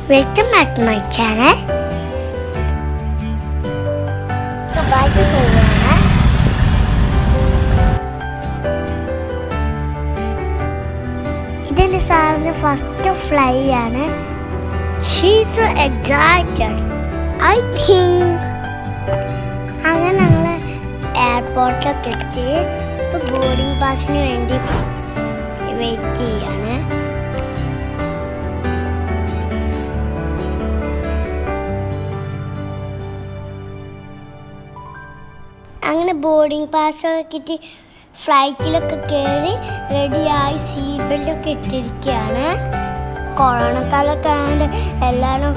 Welcome back to my channel. ഇതെന്റെ സാറിന് first fly ആണ്. She's so excited I think. അങ്ങനെ ഞങ്ങൾ എയർപോർട്ടിലൊക്കെ എത്തി. ഇപ്പോൾ ബോർഡിംഗ് പാസിന് വേണ്ടി വെയിറ്റ് ചെയ്യാണ്. അങ്ങനെ ബോർഡിംഗ് പാസ്സൊക്കെ കിട്ടി ഫ്ലൈറ്റിലൊക്കെ കയറി റെഡിയായി സീറ്റ് ബെൽറ്റൊക്കെ ഇട്ടിരിക്കുകയാണ്. കൊറോണ കാലമൊക്കെ ആയതുകൊണ്ട് എല്ലാവരും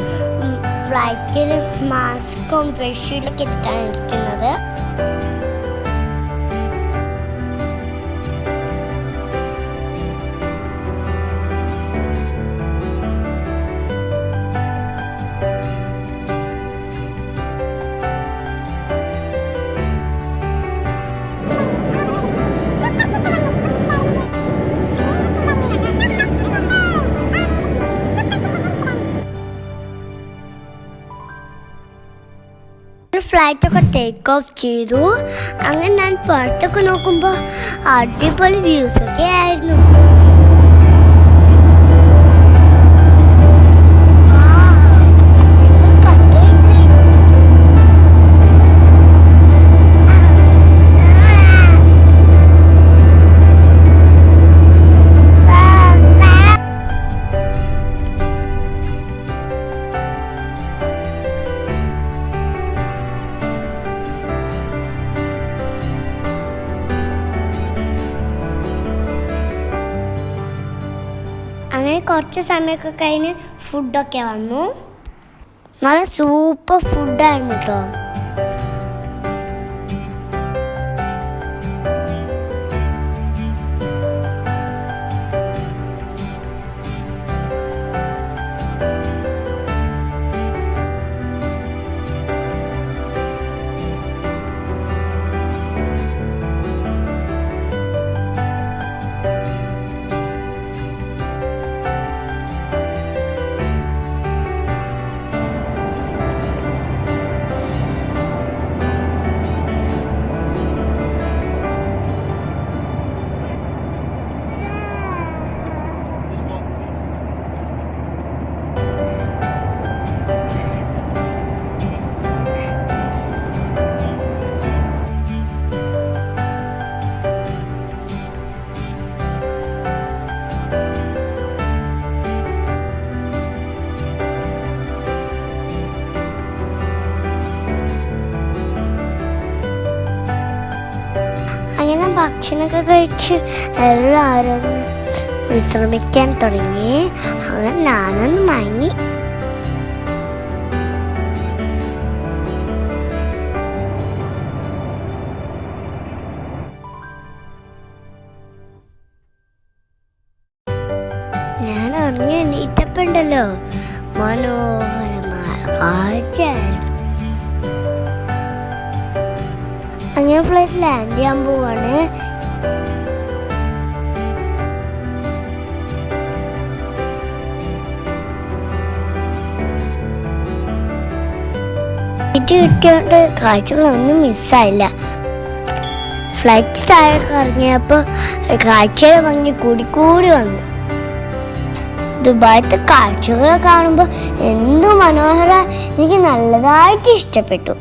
ഫ്ലൈറ്റിൽ മാസ്കും ഫേസ് ഷീൽഡൊക്കെ ഇട്ടാണ് ഇരിക്കുന്നത്. ഫ്ലൈറ്റൊക്കെ ടേക്ക് ഓഫ് ചെയ്തു. അങ്ങനെ ഞാൻ പുറത്തൊക്കെ നോക്കുമ്പോൾ അടിപൊളി വ്യൂസൊക്കെ ആയിരുന്നു. അങ്ങനെ കുറച്ച് സമയമൊക്കെ കഴിഞ്ഞ് ഫുഡൊക്കെ വന്നു. നല്ല സൂപ്പർ ഫുഡായിരുന്നു കേട്ടോ. അങ്ങനെ ഭക്ഷണമൊക്കെ കഴിച്ച് എല്ലാവരും വിശ്രമിക്കാൻ തുടങ്ങി. അങ്ങനെ ഞാനൊന്ന് മയങ്ങി. ഞാൻ ഉറങ്ങി എണീറ്റപ്പുണ്ടല്ലോ മനോഹരമായ കാഴ്ചയായിരുന്നു. അങ്ങനെ ഫ്ലൈറ്റ് ലാൻഡ് ചെയ്യാൻ പോവാണ്. കിട്ടിയോണ്ട് കാഴ്ചകളൊന്നും മിസ്സായില്ല. ഫ്ലൈറ്റ് താഴെ ഇറങ്ങിയപ്പോൾ കാഴ്ചയുടെ ഭംഗി കൂടി വന്നു. ദുബായിത്തെ കാഴ്ചകൾ കാണുമ്പോൾ എന്തു മനോഹര, എനിക്ക് നല്ലതായിട്ട് ഇഷ്ടപ്പെട്ടു.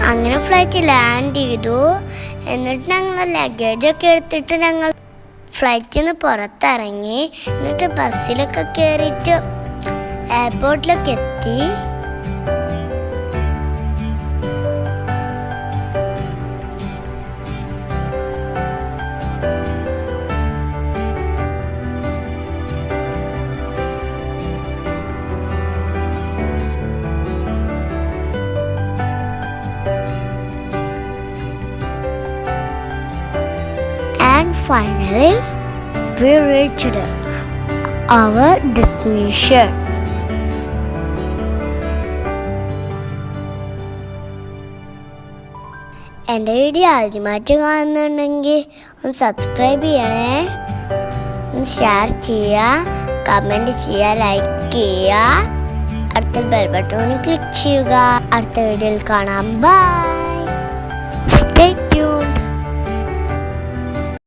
അങ്ങനെ ഫ്ലൈറ്റ് ലാൻഡ് ചെയ്തു. എന്നിട്ട് ഞങ്ങൾ ലഗേജൊക്കെ എടുത്തിട്ട് ഞങ്ങൾ ഫ്ലൈറ്റിൽ നിന്ന് പുറത്തിറങ്ങി. എന്നിട്ട് ബസ്സിലൊക്കെ കയറിയിട്ട് എയർപോർട്ടിലൊക്കെ എത്തി. finally, we reached our destination. എൻ്റെ വീഡിയോ ആദ്യമായിട്ട് കാണുന്നുണ്ടെങ്കിൽ ഒന്ന് സബ്സ്ക്രൈബ് ചെയ്യണേ, ഒന്ന് ഷെയർ ചെയ്യുക, കമൻറ്റ് ചെയ്യുക, ലൈക്ക് ചെയ്യുക, അടുത്ത ബെൽ ബട്ടൺ ക്ലിക്ക് ചെയ്യുക. അടുത്ത വീഡിയോയിൽ കാണാം. ബൈ.